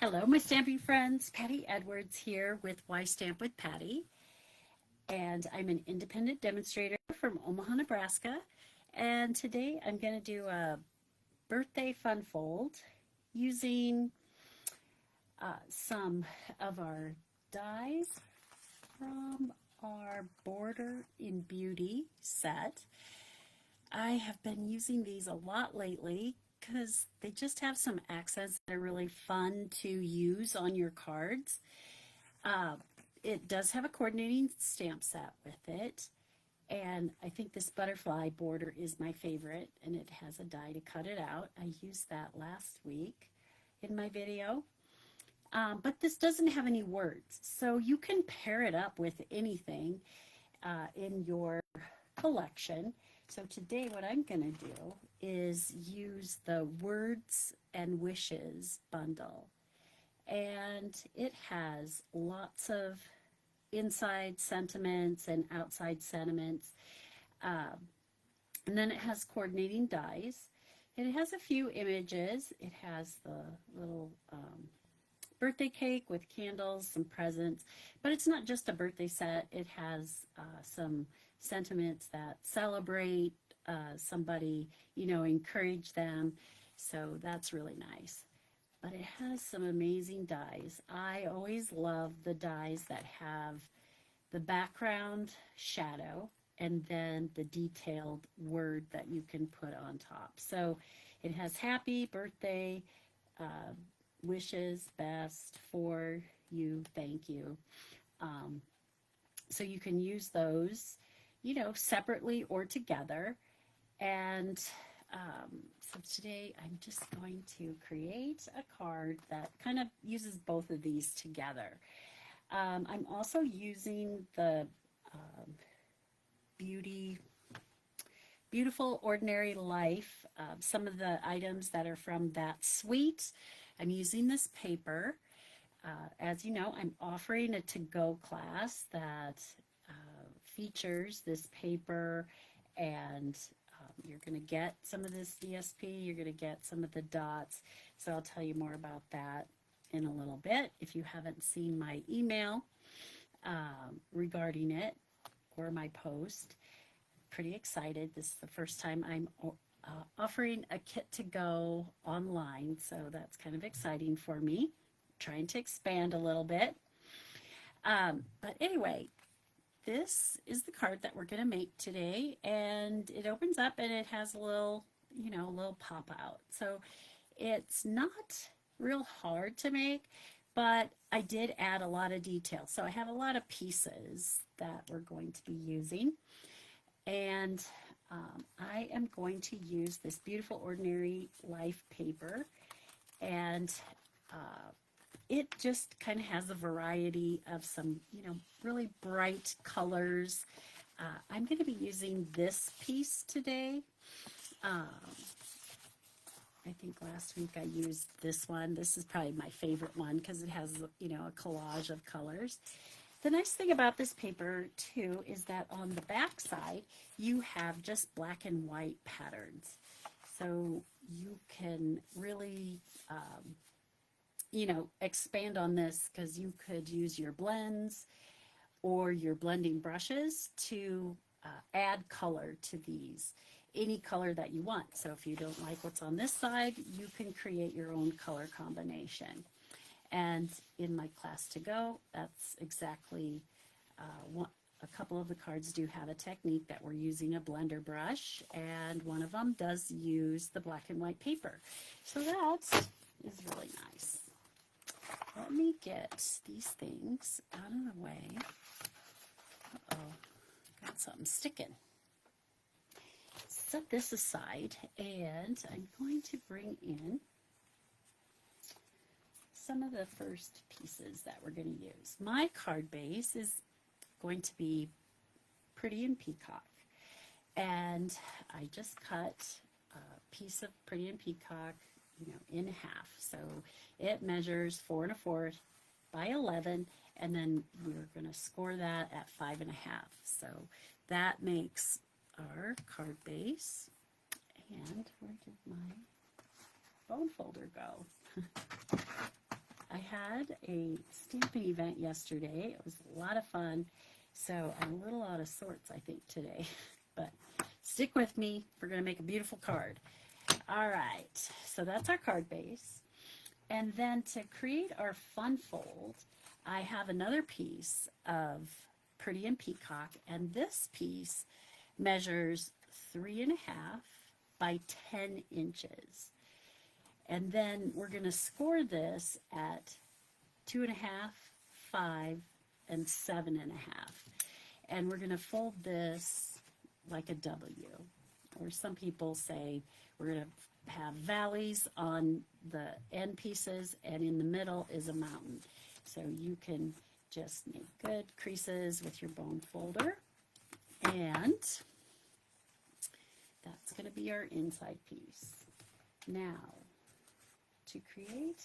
Hello, my stamping friends. Patty Edwards here with Why Stamp with Patty. And I'm an independent demonstrator from Omaha, Nebraska. And today I'm going to do a birthday fun fold using some of our dies from our Border in Beauty set. I have been using these a lot lately because they just have some accents that are really fun to use on your cards. Uh, it does have a coordinating stamp set with it, and I think this butterfly border is my favorite, and it has a die to cut it out. I used that last week in my video. But this doesn't have any words, so you can pair it up with anything in your collection. So today what I'm going to do is use the Words and Wishes bundle. And it has lots of inside sentiments and outside sentiments. And then it has coordinating dies. It has a few images. It has the little birthday cake with candles, some presents, but it's not just a birthday set. It has some sentiments that celebrate somebody, encourage them. So that's really nice. But it has some amazing dies. I always love the dies that have the background shadow and then the detailed word that you can put on top. So it has happy birthday, wishes, best, for you, thank you. So you can use those, separately or together. And so today I'm just going to create a card that kind of uses both of these together. I'm also using the Beautiful Ordinary Life, some of the items that are from that suite. I'm using this paper. As you know, I'm offering a to-go class that features this paper, and you're going to get some of this DSP, you're going to get some of the dots, so I'll tell you more about that in a little bit. If you haven't seen my email regarding it or my post, pretty excited. This is the first time I'm offering a kit to go online, so that's kind of exciting for me. Trying to expand a little bit. But anyway, this is the card that we're going to make today, and it opens up and it has a little, a little pop out. So it's not real hard to make, but I did add a lot of detail. So I have a lot of pieces that we're going to be using, and I am going to use this Beautiful Ordinary Life paper, and it just kind of has a variety of some, really bright colors. I'm going to be using this piece today. I think last week I used this one. This is probably my favorite one because it has, a collage of colors. The nice thing about this paper, too, is that on the back side, you have just black and white patterns. So you can really expand on this because you could use your blends or your blending brushes to add color to these, any color that you want. So if you don't like what's on this side, you can create your own color combination. And in my class to go, that's exactly what a couple of the cards do have a technique that we're using a blender brush, and one of them does use the black and white paper. So that is really nice. Let me get these things out of the way. Uh-oh, got something sticking. Set this aside, and I'm going to bring in some of the first pieces that we're going to use. My card base is going to be Pretty in Peacock, and I just cut a piece of Pretty in Peacock in half. So it measures 4 1/4 by 11, and then we're going to score that at 5 1/2. So that makes our card base. And where did my bone folder go? I had a stamping event yesterday. It was a lot of fun. So I'm a little out of sorts, I think, today. But stick with me. We're going to make a beautiful card. All right. So that's our card base. And then to create our fun fold, I have another piece of Pretty in Peacock. And this piece measures 3.5 by 10 inches. And then we're going to score this at 2.5, 5, and 7.5. And we're going to fold this like a W. Or some people say we're going to have valleys on the end pieces, and in the middle is a mountain. So you can just make good creases with your bone folder. And that's going to be our inside piece. Now, to create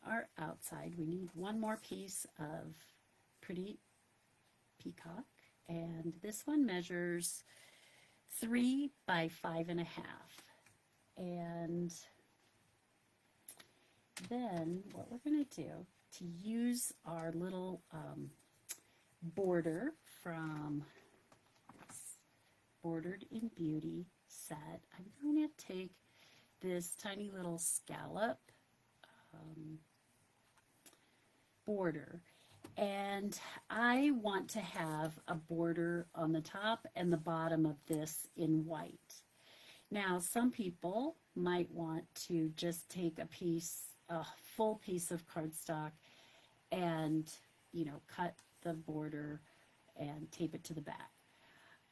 our outside, we need one more piece of Pretty Peacock, and this one measures 3 by 5.5. And then what we're going to do to use our little border from Bordered in Beauty set, I'm going to take this tiny little scallop border, and I want to have a border on the top and the bottom of this in white. Now, some people might want to just take a full piece of cardstock and, cut the border and tape it to the back.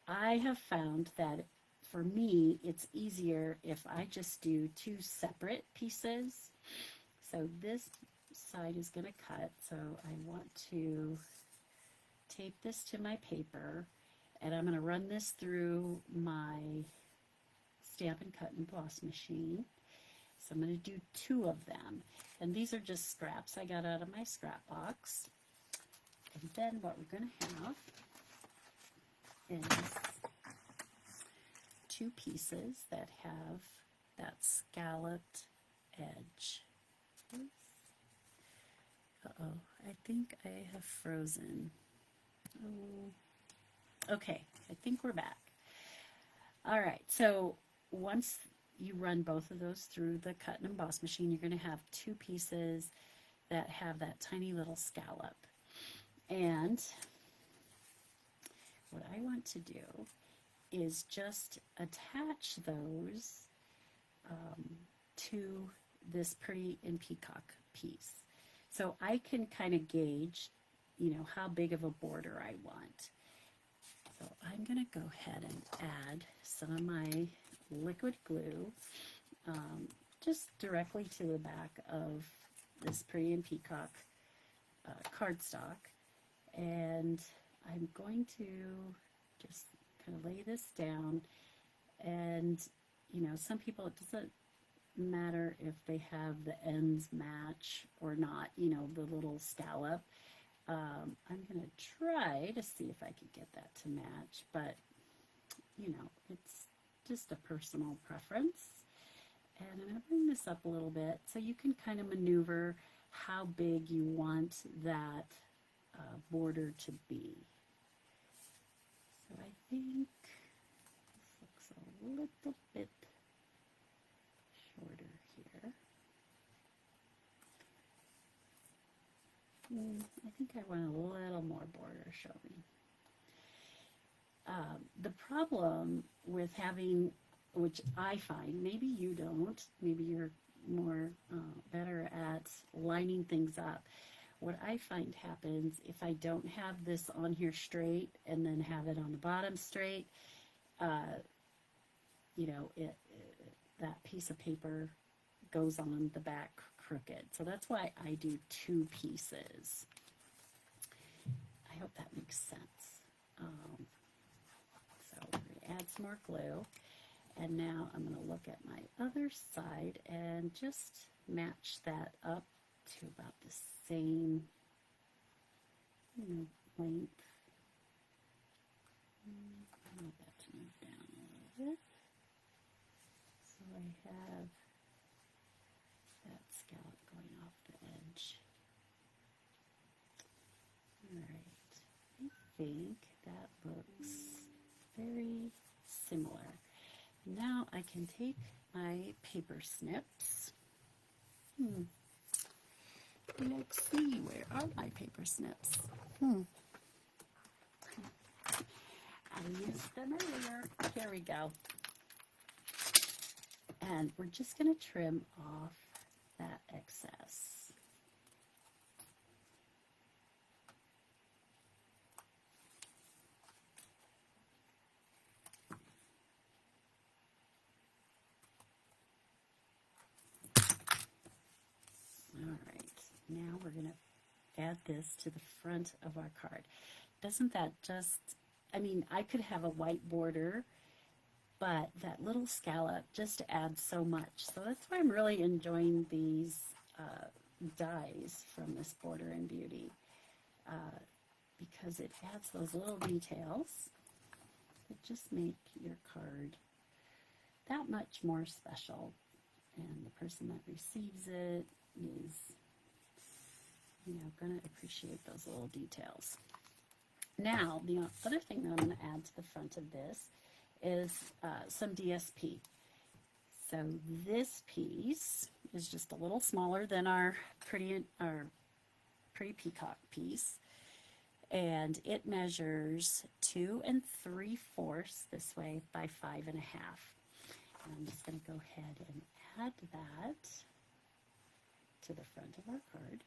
I have found that for me, it's easier if I just do 2 separate pieces. So this side is going to cut, so I want to tape this to my paper, and I'm going to run this through my Stampin' Cut and Emboss machine. So I'm going to do 2 of them, and these are just scraps I got out of my scrap box. And then what we're going to have is 2 pieces that have that scalloped edge. Uh-oh, I think I have frozen. Oh. Okay, I think we're back. All right, so once you run both of those through the cut and emboss machine, you're going to have 2 pieces that have that tiny little scallop. And what I want to do is just attach those to this Pretty in Peacock piece. So I can kind of gauge, how big of a border I want. So I'm going to go ahead and add some of my liquid glue just directly to the back of this Pretty in Peacock cardstock. And I'm going to just kind of lay this down, and some people, it doesn't matter if they have the ends match or not, the little scallop. I'm going to try to see if I can get that to match, but it's just a personal preference. And I'm going to bring this up a little bit so you can kind of maneuver how big you want that border to be. So I think this looks a little bit shorter here. I think I want a little more border showing. The problem with having, which I find, maybe you don't, maybe you're more better at lining things up. What I find happens if I don't have this on here straight and then have it on the bottom straight, that piece of paper goes on the back crooked. So that's why I do 2 pieces. I hope that makes sense. So we're going to add some more glue. And now I'm going to look at my other side and just match that up to about the same length. I want that to move down a little bit. So I have that scallop going off the edge. think that looks very similar. Now I can take my paper snips. Let's see, where are my paper snips? I used them earlier. Here we go. And we're just going to trim off that excess. All right, now we're going to add this to the front of our card. Doesn't that just, I mean, I could have a white border, but that little scallop just adds so much. So that's why I'm really enjoying these dies from this Border and Beauty, because it adds those little details that just make your card that much more special. And the person that receives it is, you know, going to appreciate those little details. Now, the other thing that I'm going to add to the front of this is some DSP. So this piece is just a little smaller than our pretty peacock piece, and it measures 2 3/4 this way by 5 1/2. And I'm just going to go ahead and add that to the front of our card.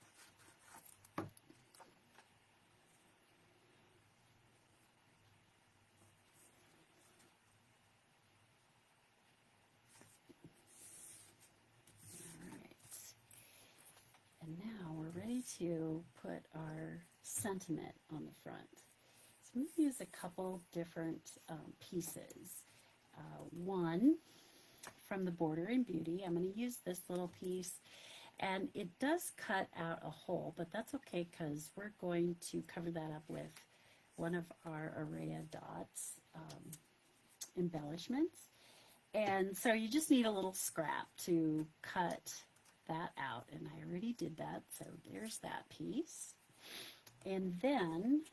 And now we're ready to put our sentiment on the front. So I'm going to use a couple different pieces. One from the Border and Beauty. I'm going to use this little piece, and it does cut out a hole, but that's okay because we're going to cover that up with one of our Araya Dots embellishments. And so you just need a little scrap to cut that out, and I already did that, so there's that piece. And then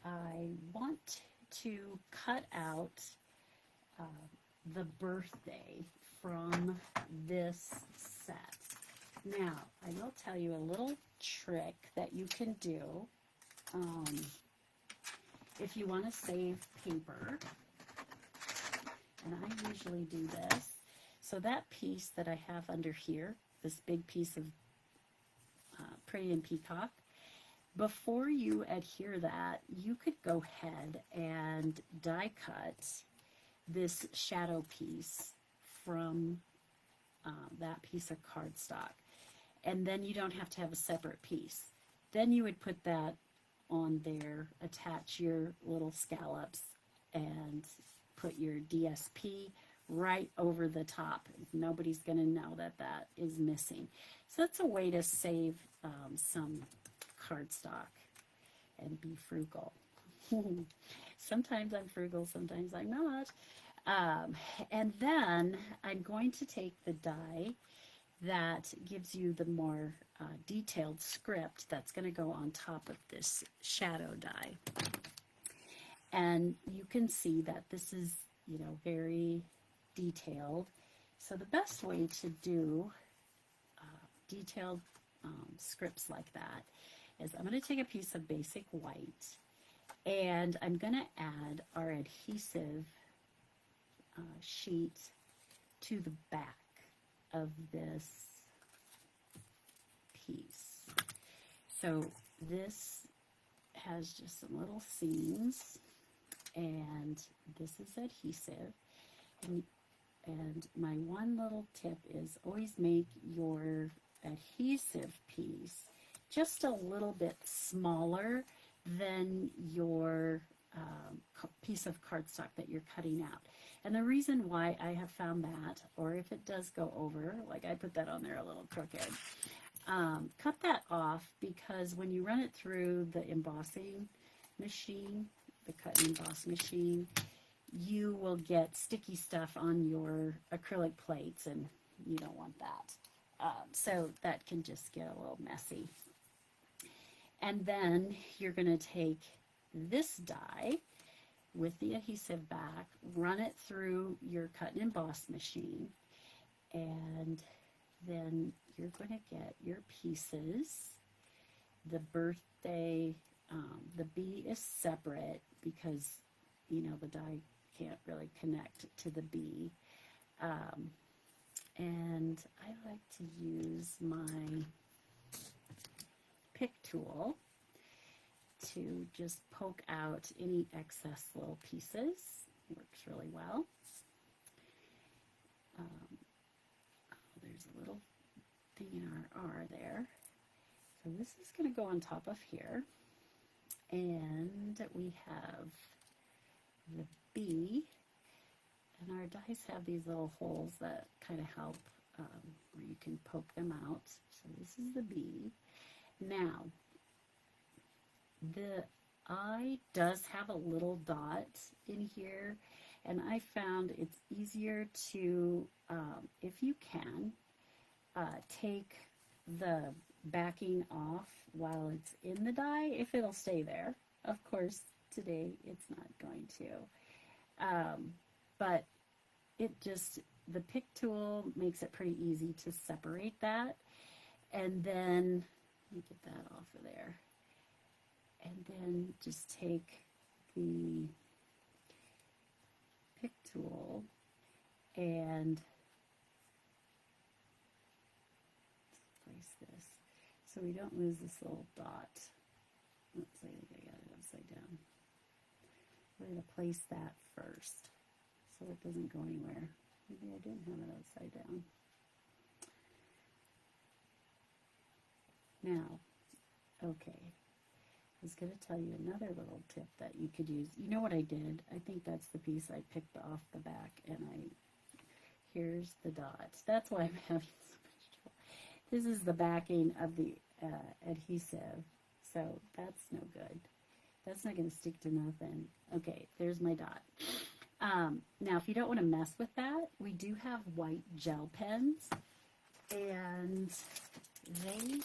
I want to cut out the birthday from this set. Now, I will tell you a little trick that you can do if you want to save paper, and I usually do this. So that piece that I have under here, this big piece of Pretty and Peacock, before you adhere that, you could go ahead and die cut this shadow piece from that piece of cardstock. And then you don't have to have a separate piece. Then you would put that on there, attach your little scallops, and put your DSP right over the top. Nobody's going to know that that is missing. So that's a way to save some cardstock and be frugal. Sometimes I'm frugal, sometimes I'm not. And then I'm going to take the die that gives you the more detailed script that's going to go on top of this shadow die. And you can see that this is, you know, very detailed. So the best way to do detailed scripts like that is I'm going to take a piece of basic white, and I'm going to add our adhesive sheet to the back of this piece. So this has just some little seams, and this is adhesive. And my one little tip is always make your adhesive piece just a little bit smaller than your piece of cardstock that you're cutting out. And the reason why I have found that, or if it does go over, like I put that on there a little crooked, cut that off, because when you run it through the embossing machine, the cut and emboss machine, you will get sticky stuff on your acrylic plates, and you don't want that. So that can just get a little messy. And then you're going to take this die with the adhesive back, run it through your cut and emboss machine, and then you're going to get your pieces. The birthday, the bee is separate because, you know, the die can't really connect to the bee. And I like to use my pick tool to just poke out any excess little pieces. Works really well. There's a little thing in our R there. So this is going to go on top of here. And we have the B. And our dice have these little holes that kind of help where you can poke them out. So this is the B. Now, the I does have a little dot in here, and I found it's easier to, if you can, take the backing off while it's in the die, if it'll stay there. Of course, today it's not going to. But it just, the pick tool makes it pretty easy to separate that. And then, let me get that off of there. And then just take the pick tool and place this so we don't lose this little dot. Oops, I think I got it upside down. We're going to place that first so it doesn't go anywhere. Maybe I didn't have it upside down. Now, okay. I was going to tell you another little tip that you could use. You know what I did? I think that's the piece I picked off the back, and here's the dots. That's why I'm having so much trouble. This is the backing of the adhesive, so that's no good. That's not going to stick to nothing. Okay, there's my dot. Now, if you don't want to mess with that, we do have white gel pens, and they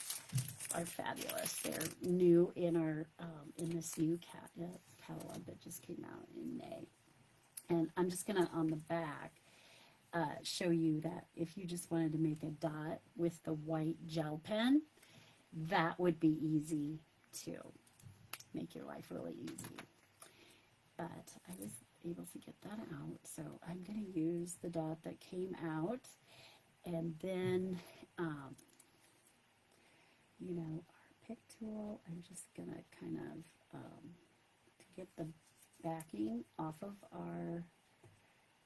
are fabulous. They're new in our in this new catalog that just came out in May. And I'm just gonna on the back show you that if you just wanted to make a dot with the white gel pen, that would be easy to make your life really easy. But I was able to get that out, so I'm gonna use the dot that came out, and then you know, our pick tool, I'm just going to kind of, to get the backing off of our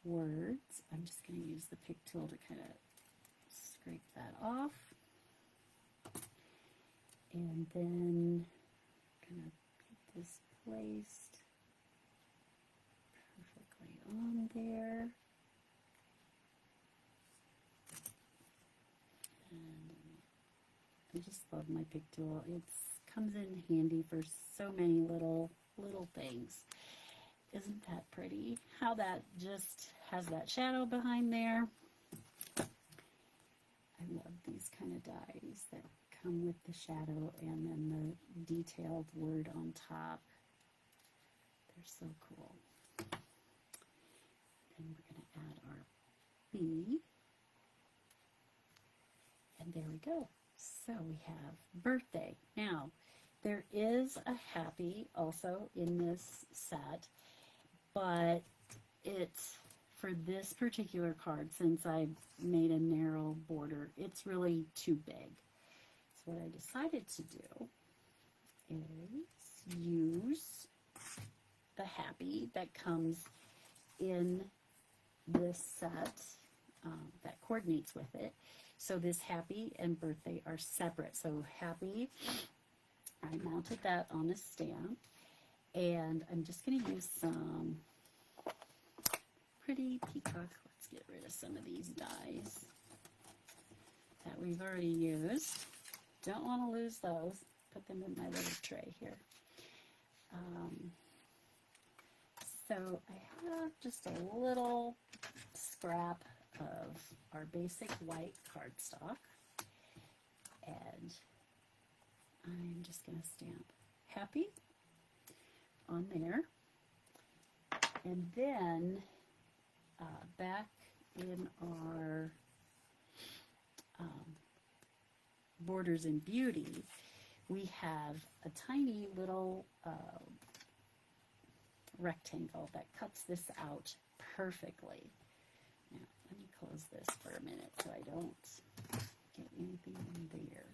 words, I'm just going to use the pick tool to kind of scrape that off. And then I'm going to get this placed perfectly on there. I just love my pick tool. It comes in handy for so many little things. Isn't that pretty? How that just has that shadow behind there. I love these kind of dies that come with the shadow and then the detailed word on top. They're so cool. Then we're going to add our B. And there we go. So we have birthday. Now, there is a happy also in this set, but it's for this particular card, since I made a narrow border, it's really too big. So what I decided to do is use the happy that comes in this set that coordinates with it. So this happy and birthday are separate. So happy, I mounted that on a stamp, and I'm just going to use some pretty peacock. Let's get rid of some of these dies that we've already used. Don't want to lose those. Put them in my little tray here. So I have just a little scrap of our basic white cardstock, and I'm just going to stamp happy on there. And then back in our Borders in Beauty, we have a tiny little rectangle that cuts this out perfectly. Now, let me close this for a minute so I don't get anything in there.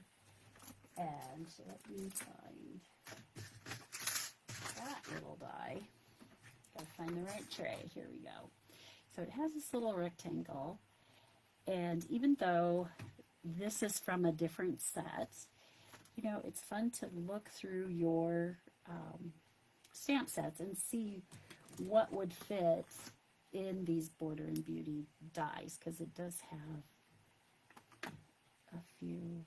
And let me find that little die. Gotta find the right tray. Here we go. So it has this little rectangle, and even though this is from a different set, you know, it's fun to look through your stamp sets and see what would fit in these Border and Beauty dies, because it does have a few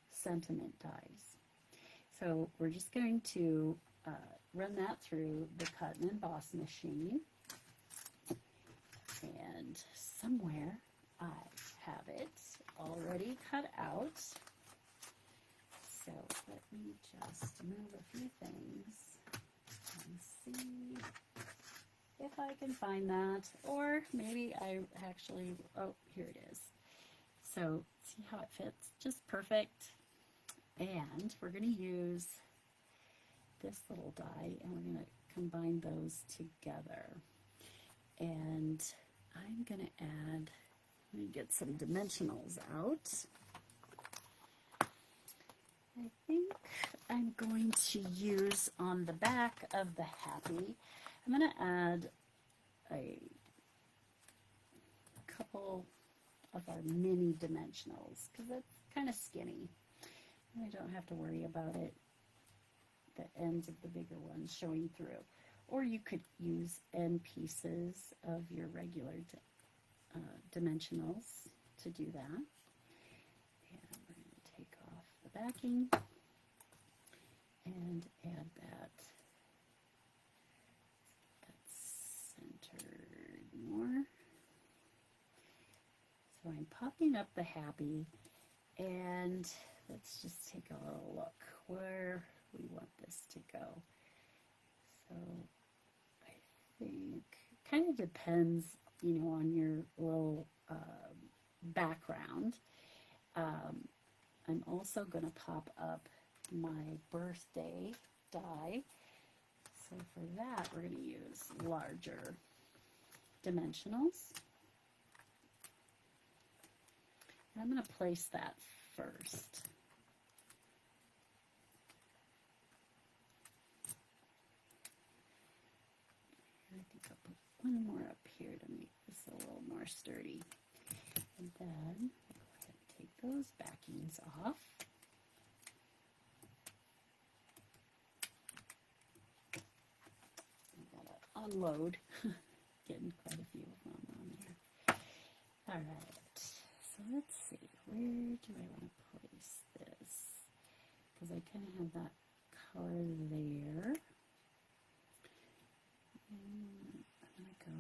sentiment dies. So we're just going to run that through the cut and emboss machine, and somewhere I have it already cut out. So let me just move a few things and see if I can find that, or maybe I actually, oh, here it is. So see how it fits, just perfect. And we're going to use this little die, and we're going to combine those together. And I'm going to add, let me get some dimensionals out. I think I'm going to use on the back of the happy, I'm going to add a couple of our mini dimensionals, because it's kind of skinny. I don't have to worry about it, the ends of the bigger ones showing through. Or you could use end pieces of your regular dimensionals to do that. And we're going to take off the backing and add that centered more. So I'm popping up the happy, and let's just take a little look where we want this to go. So I think it kind of depends, you know, on your little background. I'm also going to pop up my birthday die. So for that, we're going to use larger dimensionals. And I'm going to place that first. I think I'll put one more up here to make this a little more sturdy. And then we'll go ahead and take those backings off. I've got to unload. Getting quite a few of them on there. All right. So let's see. Where do I want to place this? Because I kind of have that color there. And I'm going to go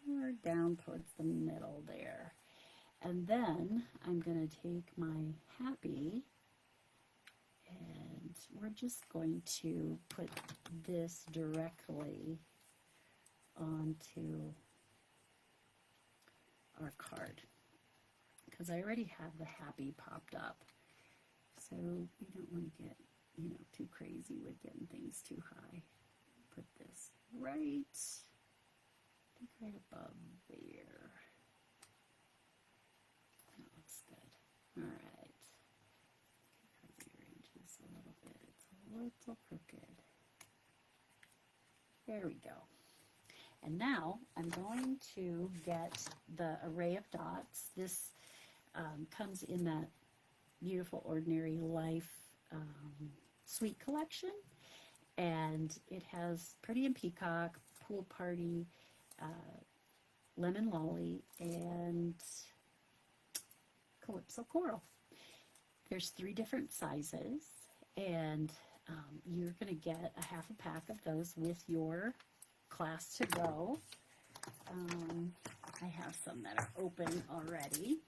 more down towards the middle there. And then I'm going to take my happy, and we're just going to put this directly onto our card, because I already have the happy popped up. So we don't want to get, you know, too crazy with getting things too high. Put this right, I think right above there. That looks good. All right. Rearrange this a little bit. It's a little crooked. There we go. And now I'm going to get the array of dots. This comes in that beautiful Ordinary Life suite collection. And it has Pretty in Peacock, Pool Party, Lemon Lolly, and Calypso Coral. There's 3 different sizes, and you're going to get a half a pack of those with your class to go. I have some that are open already.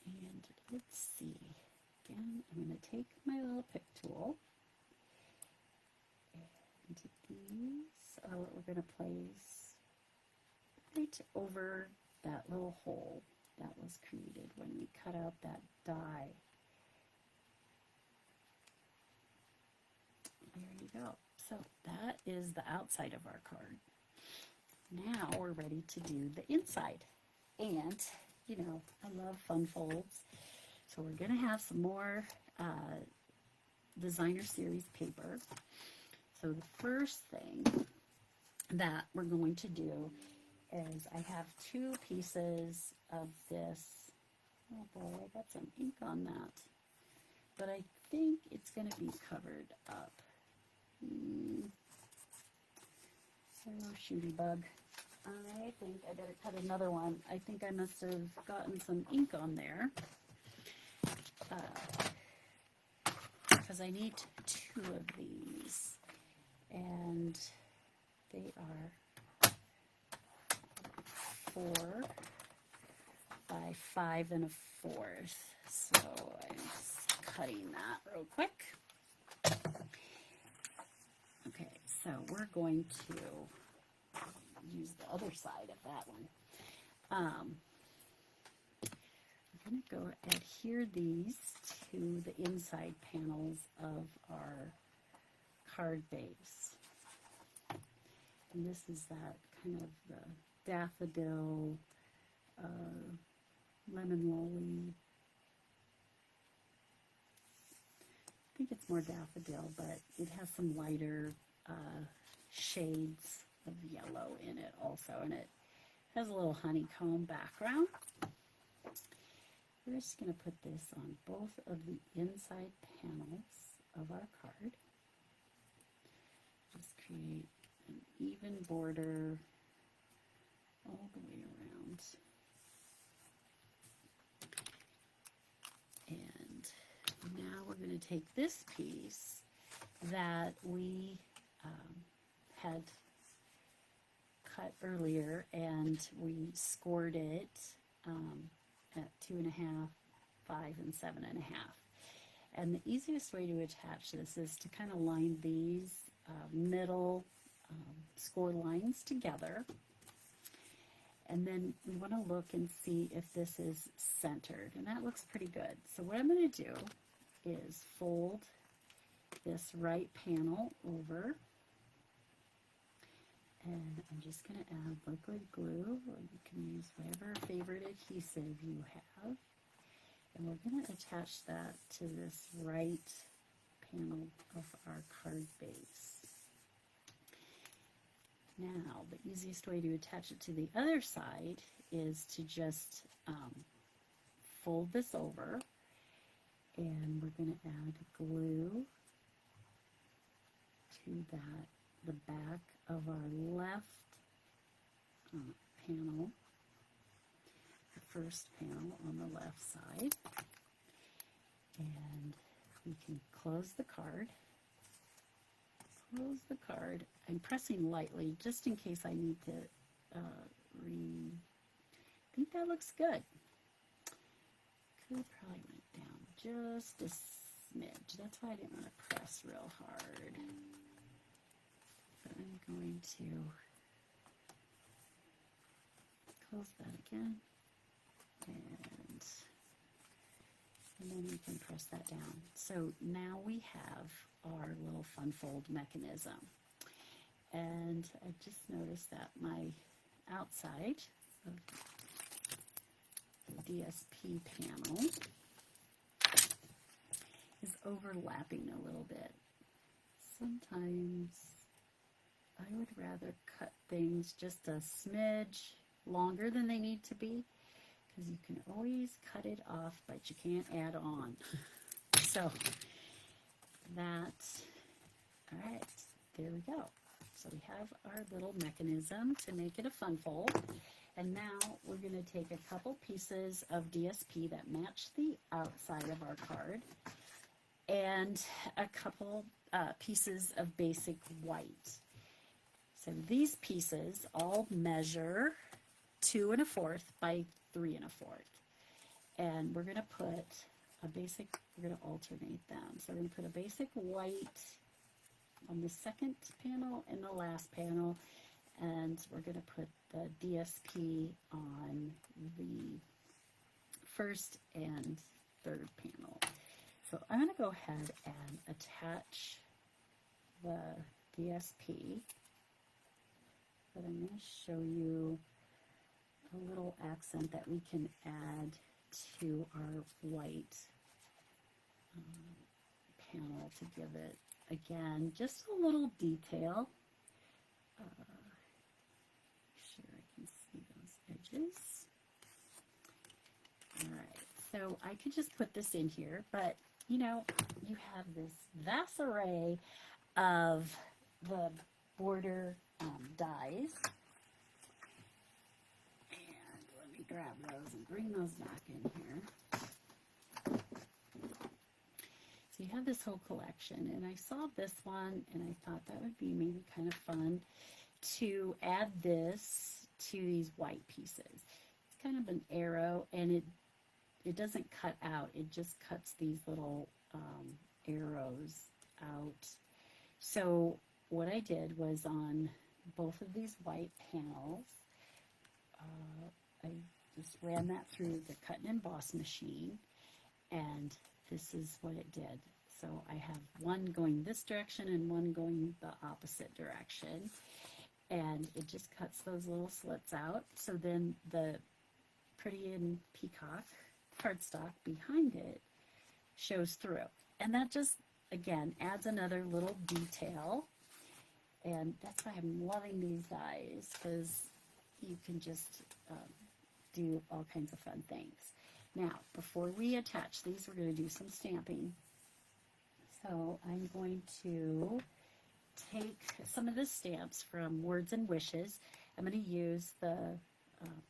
And let's see. Again, I'm going to take my little pick tool, into these are what we're going to place right over that little hole that was created when we cut out that die. There you go. So that is the outside of our card. Now we're ready to do the inside. And, you know, I love fun folds. So we're going to have some more designer series paper. So the first thing that we're going to do is I have 2 pieces of this. Oh boy, I got some ink on that. But I think it's going to be covered up. Oh, shooty bug. I think I better cut another one. I think I must have gotten some ink on there. Because I need 2 of these. And they are 4 by 5 1/4. So I'm just cutting that real quick. Okay, so we're going to use the other side of that one. We're going to go adhere these to the inside panels of our card base. And this is that kind of the daffodil, lemon lolly. I think it's more daffodil, but it has some lighter shades of yellow in it also, and it has a little honeycomb background. We're just going to put this on both of the inside panels of our card. Just create an even border all the way around. And now we're going to take this piece that we had cut earlier, and we scored it at 2 1/2, 5, and 7 1/2. And the easiest way to attach this is to kind of line these middle score lines together. And then we want to look and see if this is centered, and that looks pretty good. So what I'm going to do is fold this right panel over, and I'm just going to add liquid glue, or you can use whatever favorite adhesive you have. And we're going to attach that to this right panel of our card base. Now, the easiest way to attach it to the other side is to just fold this over, and we're going to add glue to the back of our left panel, the first panel on the left side, and we can close the card. Close the card. I'm pressing lightly just in case I need to I think that looks good. Could probably went down just a smidge. That's why I didn't want to press real hard. But I'm going to close that again, and then we can press that down. So now we have our little fun fold mechanism. And I just noticed that my outside of the DSP panel is overlapping a little bit. Sometimes I would rather cut things just a smidge longer than they need to be, because you can always cut it off, but you can't add on. So that's, all right, there we go. So we have our little mechanism to make it a fun fold. And now we're going to take a couple pieces of DSP that match the outside of our card, and a couple pieces of basic white. So these pieces all measure 2 1/4 by 3 1/4. And we're going to put a basic, we're going to alternate them. So we're going to put a basic white on the second panel and the last panel, and we're going to put the DSP on the first and third panel. So I'm going to go ahead and attach the DSP, but I'm going to show you a little accent that we can add to our white panel to give it, again, just a little detail. Sure I can see those edges. All right, so I could just put this in here, but you know, you have this vast array of the border dies. And let me grab those and bring those back in here. So you have this whole collection, and I saw this one and I thought that would be maybe kind of fun to add this to these white pieces. It's kind of an arrow, and it doesn't cut out, it just cuts these little arrows out. So what I did was on both of these white panels, I just ran that through the cut and emboss machine, and this is what it did. So I have one going this direction and one going the opposite direction, and it just cuts those little slits out. So then the Pretty in Peacock cardstock behind it shows through, and that just again adds another little detail. And that's why I'm loving these dies, because you can just do all kinds of fun things. Now, before we attach these, we're going to do some stamping. So I'm going to take some of the stamps from Words and Wishes. I'm going to use the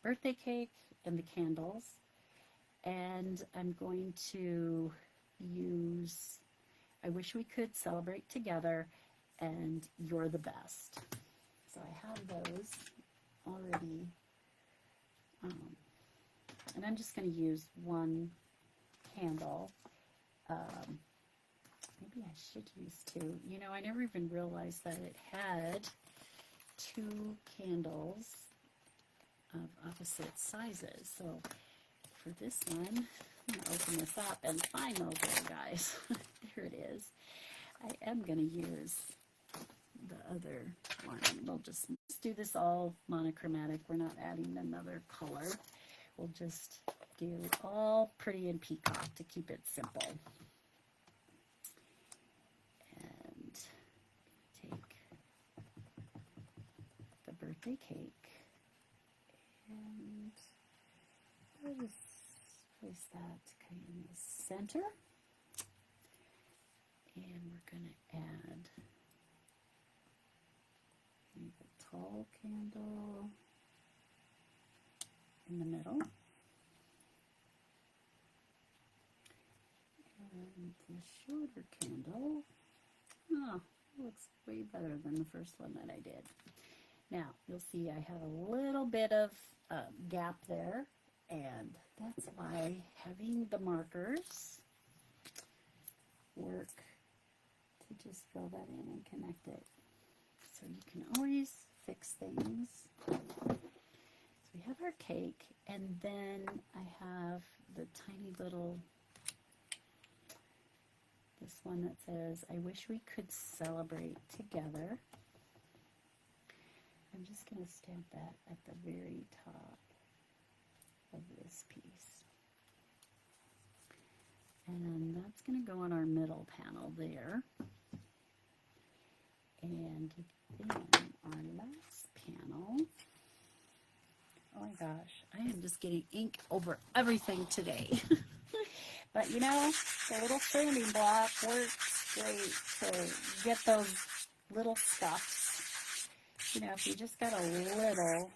birthday cake and the candles, and I'm going to use I Wish We Could Celebrate Together and You're the Best. So I have those already, and I'm just going to use one candle. Maybe I should use two. You know, I never even realized that it had two candles of opposite sizes. So for this one, I'm going to open this up and find those little guys. There it is. I am going to use the other one. We'll just do this all monochromatic. We're not adding another color. We'll just do all Pretty in Peacock to keep it simple. And take the birthday cake, and I'll just place that kind of in the center. And we're going to add the tall candle in the middle, and the shorter candle. Oh, it looks way better than the first one that I did. Now, you'll see I have a little bit of gap there, and that's why having the markers work to just fill that in and connect it. So you can always fix things. So we have our cake, and then I have the tiny little, this one that says, I wish we could celebrate together. I'm just going to stamp that at the very top of this piece. And that's going to go on our middle panel there. And then our last panel, oh my gosh, I am just getting ink over everything today. But you know, the little sanding block works great to get those little scuffs. You know, if you just got a little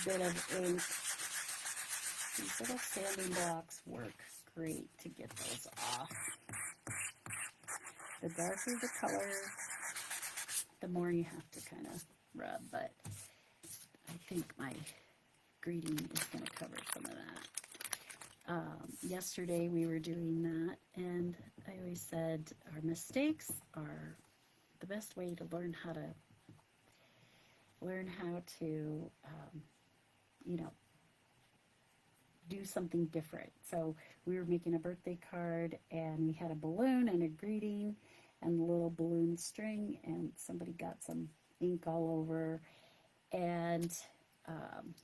bit of ink, these little sanding blocks work great to get those off. The darker the color, the more you have to kind of rub, but I think my greeting is going to cover some of that. Yesterday we were doing that, and I always said our mistakes are the best way to learn how to you know, do something different. So we were making a birthday card, and we had a balloon and a greeting and a little balloon string, and somebody got some ink all over, and um,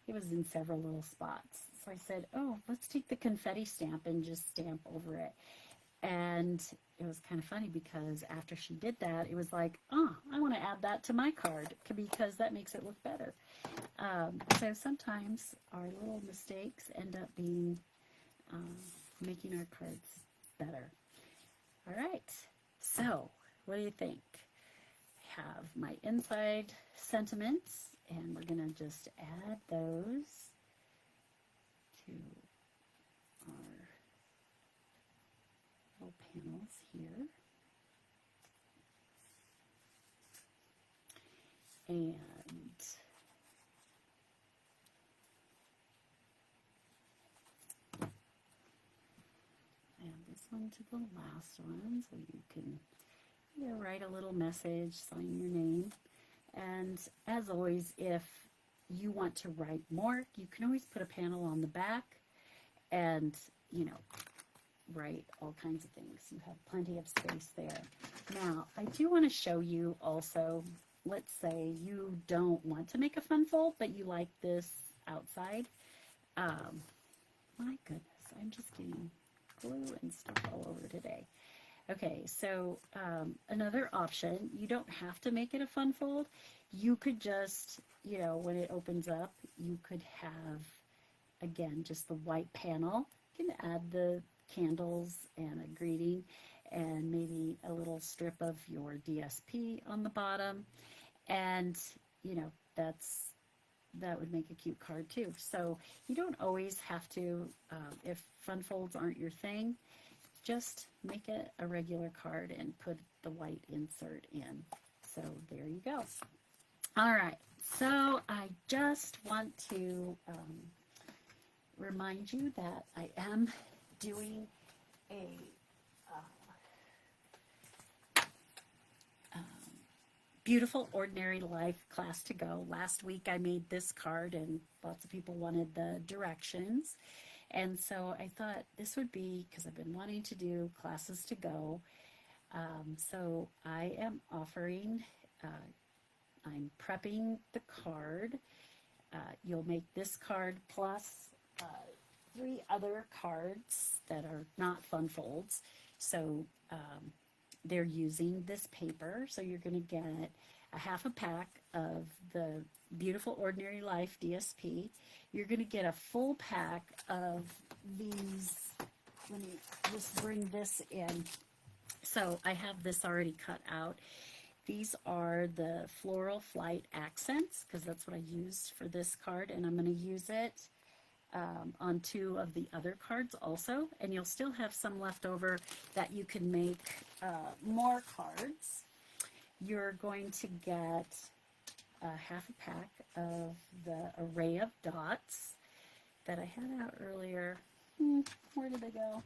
it was in several little spots. So I said, oh, let's take the confetti stamp and just stamp over it. And it was kind of funny because after she did that, it was like, oh, I want to add that to my card because that makes it look better. So sometimes our little mistakes end up being making our cards better. All right, so what do you think? I have my inside sentiments, and we're going to just add those to our little panels here. And add this one to the last one, so you can write a little message, sign your name. And as always, if you want to write more, you can always put a panel on the back and, you know, write all kinds of things. You have plenty of space there. Now, I do want to show you also, let's say you don't want to make a fun fold, but you like this outside. My goodness, I'm just getting glue and stuff all over today. Okay, so another option, you don't have to make it a fun fold. You could just, you know, when it opens up, you could have, again, just the white panel. You can add the candles and a greeting and maybe a little strip of your DSP on the bottom. And, you know, that would make a cute card too. So you don't always have to, if fun folds aren't your thing, just make it a regular card and put the white insert in. So there you go. All right, so I just want to remind you that I am doing a Beautiful Ordinary Life class to go. Last week I made this card and lots of people wanted the directions. And so I thought this would be, because I've been wanting to do classes to go. So I am offering, I'm prepping the card. You'll make this card plus 3 other cards that are not fun folds. So they're using this paper. So you're going to get a half a pack of the Beautiful Ordinary Life DSP. You're going to get a full pack of these. Let me just bring this in. So I have this already cut out. These are the Floral Flight Accents, because that's what I used for this card, and I'm going to use it on 2 of the other cards also, and you'll still have some left over that you can make more cards. You're going to get half a pack of the Array of Dots that I had out earlier. Where did they go?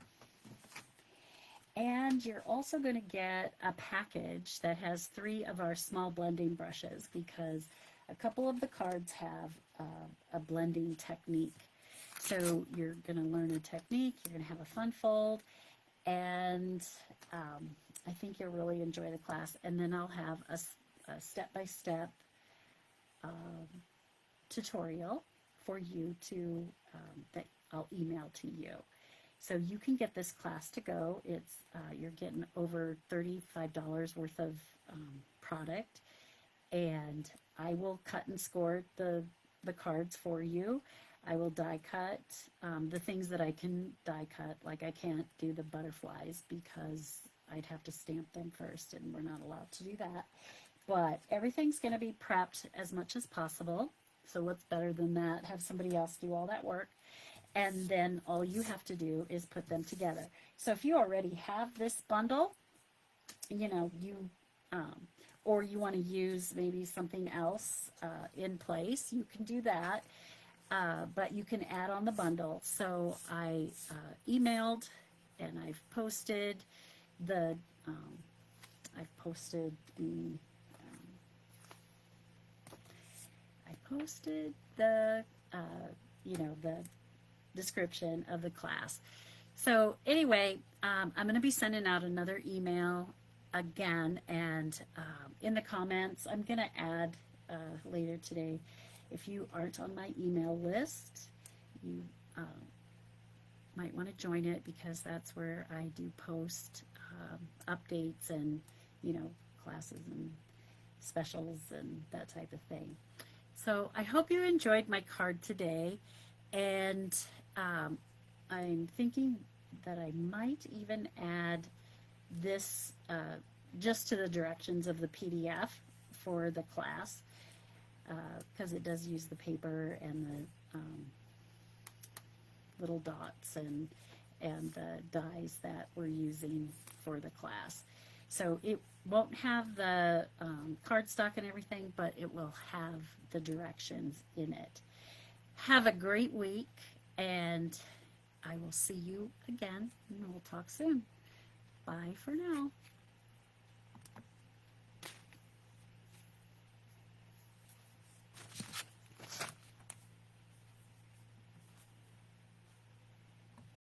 And you're also going to get a package that has 3 of our small blending brushes, because a couple of the cards have a blending technique. So you're going to learn a technique, you're going to have a fun fold, and I think you'll really enjoy the class. And then I'll have a step-by-step tutorial for you to, that I'll email to you. So you can get this class to go. It's you're getting over $35 worth of product, and I will cut and score the cards for you. I will die cut the things that I can die cut. Like I can't do the butterflies because I'd have to stamp them first, and we're not allowed to do that. But everything's going to be prepped as much as possible. So what's better than that? Have somebody else do all that work. And then all you have to do is put them together. So if you already have this bundle, you know, or you want to use maybe something else in place, you can do that. But you can add on the bundle. So I emailed and I've posted the I've posted the the description of the class. So anyway, I'm going to be sending out another email again, and in the comments, I'm going to add later today, if you aren't on my email list, you might want to join it, because that's where I do post updates and, classes and specials and that type of thing. So I hope you enjoyed my card today, and I'm thinking that I might even add this just to the directions of the PDF for the class, because it does use the paper and the little dots and the dies that we're using for the class. So it won't have the cardstock and everything, but it will have the directions in it. Have a great week, and I will see you again, and we'll talk soon. Bye for now.